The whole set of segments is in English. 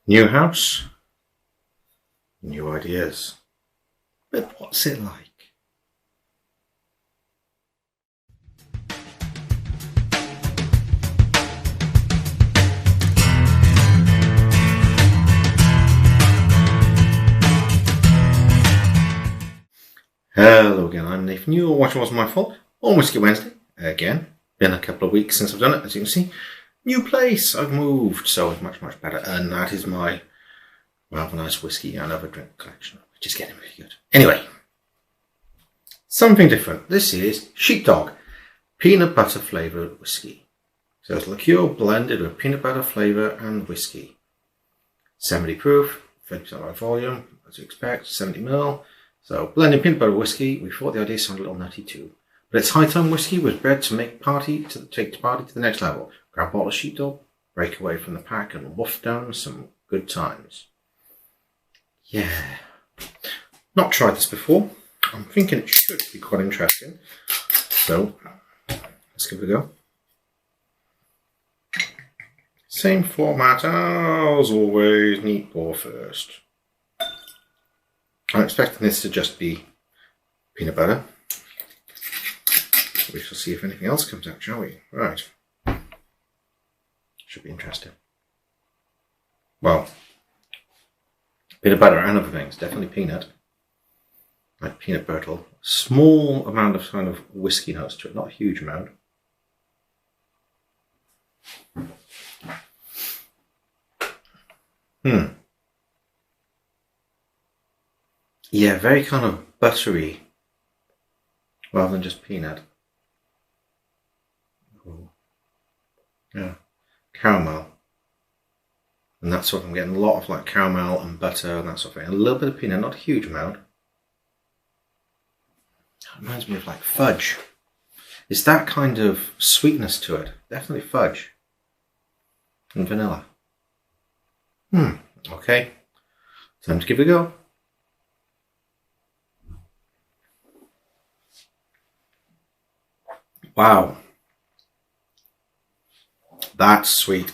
New house, new ideas. But what's it like? Hello again, I'm Nathan. You're watching What's My Fault on Whiskey Wednesday. Again, been a couple of weeks since I've done it, as you can see. New place, I've moved, so it's much better. And that is my rather nice whiskey and other drink collection, which is getting really good. Anyway, something different. This is Sheepdog, peanut butter flavoured whiskey. So it's liqueur blended with peanut butter flavour and whiskey. 70 proof, 50% by volume, as you expect, 70ml. So blending peanut butter whiskey, we thought the idea sounded a little nutty too. But it's high-tone whiskey was bred to take the party to the next level. Grab a bottle of Sheepdog, break away from the pack and woof down some good times. Yeah. Not tried this before. I'm thinking it should be quite interesting. So, let's give it a go. Same format as always, neat pour first. I'm expecting this to just be peanut butter. We shall see if anything else comes out, shall we? Right. Should be interesting. Well, peanut butter and other things. Definitely peanut. Like peanut butter. Small amount of kind of whiskey notes to it. Not a huge amount. Yeah, very kind of buttery rather than just peanut. Yeah, caramel. And that's what I'm getting, a lot of like caramel and butter and that sort of thing. A little bit of peanut, not a huge amount. It reminds me of like fudge. It's that kind of sweetness to it. Definitely fudge. And vanilla. Okay. Time to give it a go. Wow. That's sweet.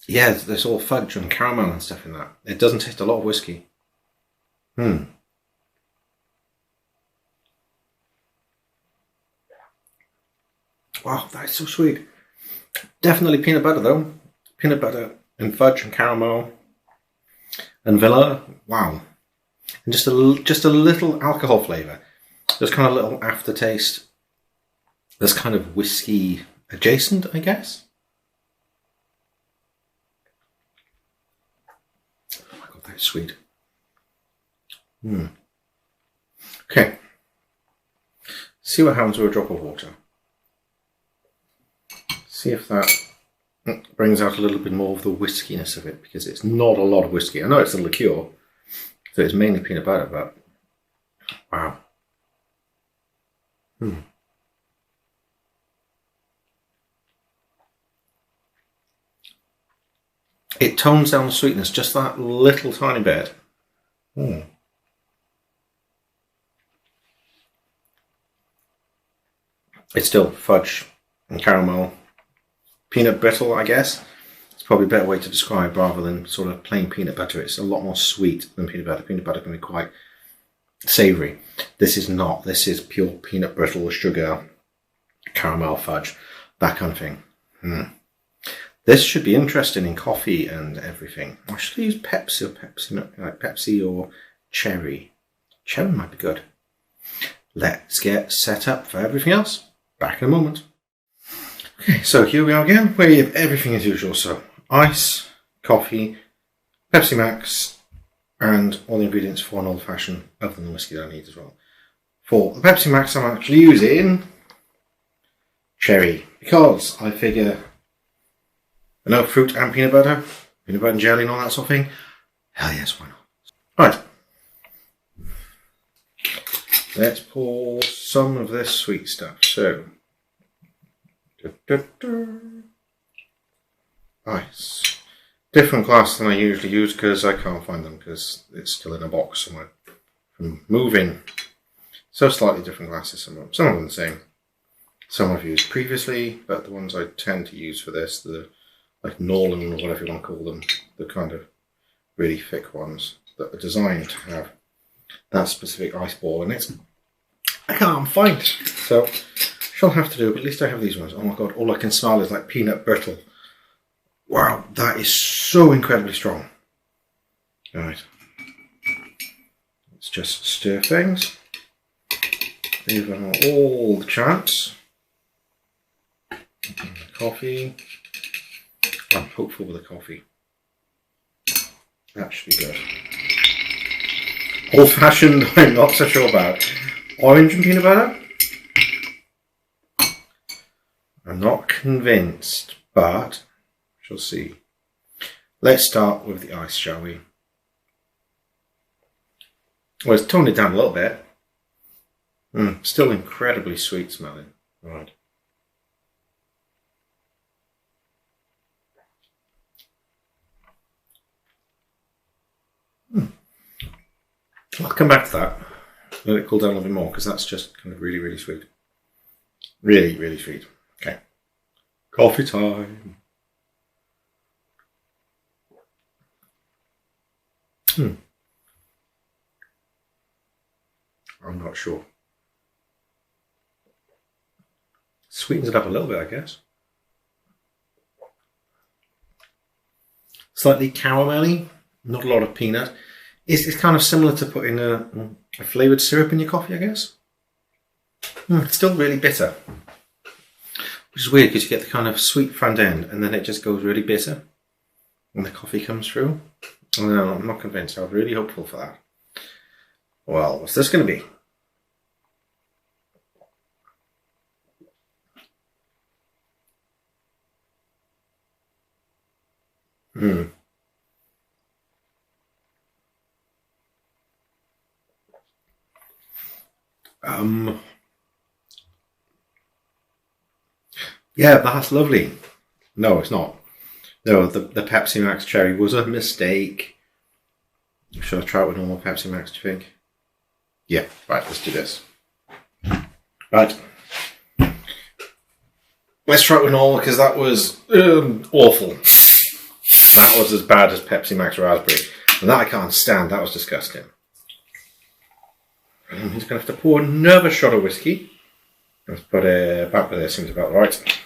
Yeah, there's all fudge and caramel and stuff in that. It doesn't taste a lot of whiskey. Wow, that is so sweet. Definitely peanut butter though. Peanut butter and fudge and caramel and vanilla. Wow. And just a little alcohol flavour. There's kind of a little aftertaste. There's kind of whiskey adjacent, I guess. Oh my god, that's sweet. Okay. See what happens with a drop of water. See if that brings out a little bit more of the whiskiness of it, because it's not a lot of whiskey. I know it's a liqueur, so it's mainly peanut butter, but wow. It tones down the sweetness just that little tiny bit. It's still fudge and caramel. Peanut brittle, I guess. It's probably a better way to describe rather than sort of plain peanut butter. It's a lot more sweet than peanut butter. Peanut butter can be quite savoury. This is not. This is pure peanut brittle, sugar, caramel, fudge, that kind of thing. This should be interesting in coffee and everything. I should use Pepsi or cherry. Cherry might be good. Let's get set up for everything else. Back in a moment. Okay, so here we are again. We have everything as usual. So ice, coffee, Pepsi Max, and all the ingredients for an old-fashioned other than the whiskey that I need as well. For the Pepsi Max, I'm actually using cherry because I figure fruit and peanut butter and jelly and all that sort of thing. Hell yes, why not? Right. Let's pour some of this sweet stuff. So, ice. Different glass than I usually use because I can't find them because it's still in a box somewhere from moving. So slightly different glasses, some of them the same. Some I've used previously, but the ones I tend to use for this, the like Nolan or whatever you want to call them, the kind of really thick ones that are designed to have that specific ice ball in it. I can't find it, so she'll have to do it, but at least I have these ones. Oh my god, all I can smell is like peanut brittle. Wow, that is so incredibly strong. Right. Let's just stir things. Give them all the chance. Coffee. I'm hopeful with the coffee. That should be good. Old fashioned, I'm not so sure about. Orange and peanut butter? I'm not convinced, but we'll see. Let's start with the ice, shall we? Well, let's tone it down a little bit. Still incredibly sweet smelling. Right. I'll come back to that. Let it cool down a little bit more, because that's just kind of really, really sweet. Really, really sweet. Okay. Coffee time. I'm not sure. Sweetens it up a little bit, I guess. Slightly caramelly, not a lot of peanut. It's kind of similar to putting a flavoured syrup in your coffee, I guess. It's still really bitter. Which is weird because you get the kind of sweet front end and then it just goes really bitter when the coffee comes through. Oh, no, I'm not convinced. I was really hopeful for that. Well, what's this going to be? Yeah, that's lovely. No, it's not. No, the Pepsi Max cherry was a mistake. Should I try it with normal Pepsi Max, do you think? Yeah, right, let's do this. Right. Let's try it with normal, because that was awful. That was as bad as Pepsi Max Raspberry. And that I can't stand, that was disgusting. And he's going to have to pour another shot of whiskey. Let's put it back with this, seems about right.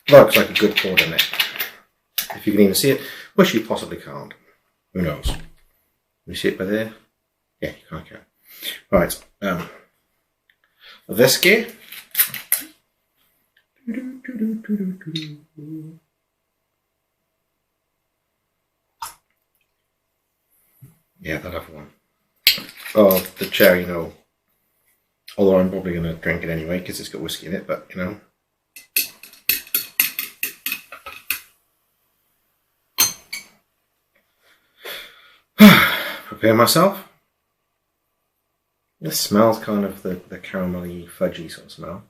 Looks like a good pour, doesn't it? If you can even see it, which you possibly can't. Who knows? Can you see it by there? Yeah, you can't. Right. Whiskey. Yeah, that other one. Oh, the cherry, no. Although I'm probably going to drink it anyway because it's got whiskey in it, but you know. Prepare myself. This smells kind of the caramelly, fudgy sort of smell.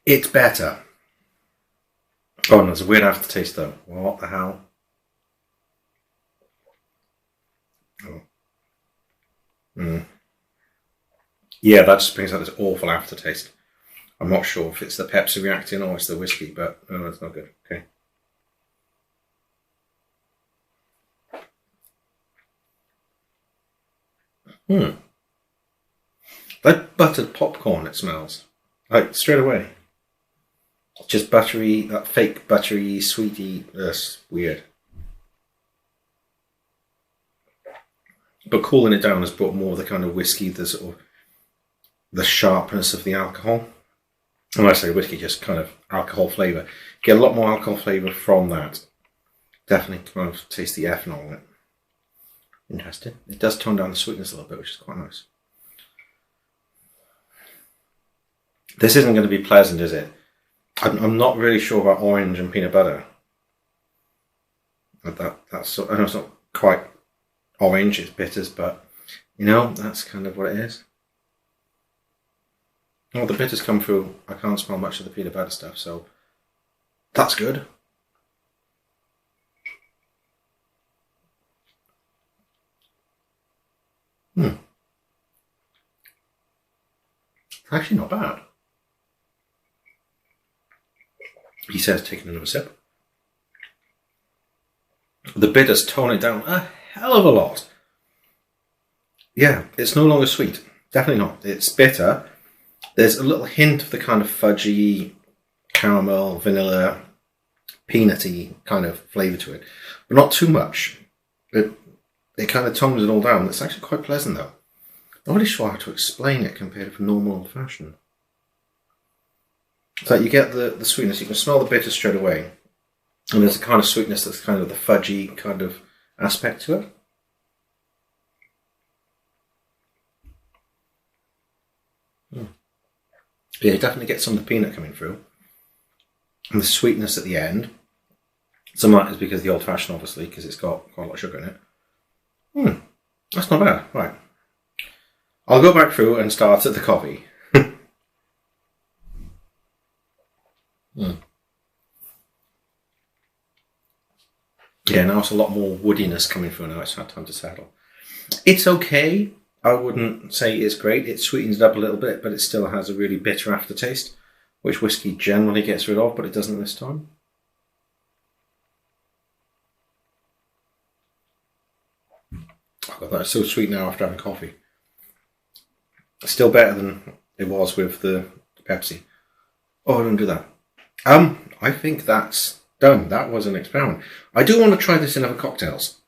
It's better. Oh, and there's a weird aftertaste though. What the hell? Oh. Yeah, that just brings out this awful aftertaste. I'm not sure if it's the Pepsi reacting or it's the whiskey, but no, that's not good. Okay. Like buttered popcorn it smells. Like straight away. Just buttery, that fake buttery, sweety, weird. But cooling it down has brought more of the kind of whiskey, the sort of the sharpness of the alcohol. And when I say whiskey, just kind of alcohol flavour. Get a lot more alcohol flavour from that. Definitely kind of taste the ethanol in it. Interesting. It does tone down the sweetness a little bit, which is quite nice. This isn't going to be pleasant, is it? I'm not really sure about orange and peanut butter. That's I know it's not quite orange, it's bitters, but you know, that's kind of what it is. Well, the bitters come through. I can't smell much of the peanut butter stuff, so that's good. Actually not bad. He says, taking another sip. The bitters tone it down a hell of a lot. Yeah, it's no longer sweet. Definitely not. It's bitter. There's a little hint of the kind of fudgy, caramel, vanilla, peanutty kind of flavour to it. But not too much. It kind of tones it all down. It's actually quite pleasant though. Not really sure how to explain it compared to normal old fashioned. So you get the sweetness, you can smell the bitter straight away. And there's a kind of sweetness that's kind of the fudgy kind of aspect to it. Yeah, you definitely get some of the peanut coming through. And the sweetness at the end. Some of that is because of the old fashioned, obviously, because it's got quite a lot of sugar in it. That's not bad. Right. I'll go back through and start at the coffee. Yeah, now it's a lot more woodiness coming through now. It's had time to settle. It's okay. I wouldn't say it's great. It sweetens it up a little bit, but it still has a really bitter aftertaste, which whiskey generally gets rid of, but it doesn't this time. Oh God, that's so sweet now after having coffee. Still better than it was with the Pepsi. Oh, don't do that. I think that's done. That was an experiment. I do want to try this in other cocktails.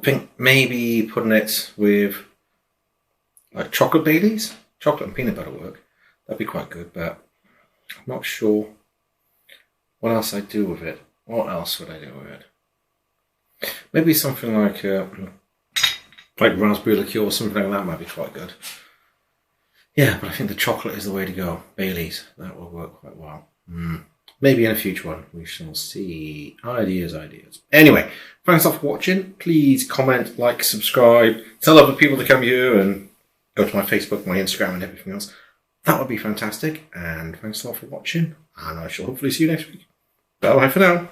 I think maybe putting it with like chocolate Baileys. Chocolate and peanut butter work. That'd be quite good, but I'm not sure what else I'd do with it. What else would I do with it? Maybe something like raspberry liqueur or something like that might be quite good. Yeah, but I think the chocolate is the way to go. Baileys, that will work quite well. Maybe in a future one, we shall see. Ideas. Anyway, thanks a lot for watching. Please comment, like, subscribe, tell other people to come here and go to my Facebook, my Instagram and everything else. That would be fantastic. And thanks a lot for watching. And I shall hopefully see you next week. Bye-bye for now.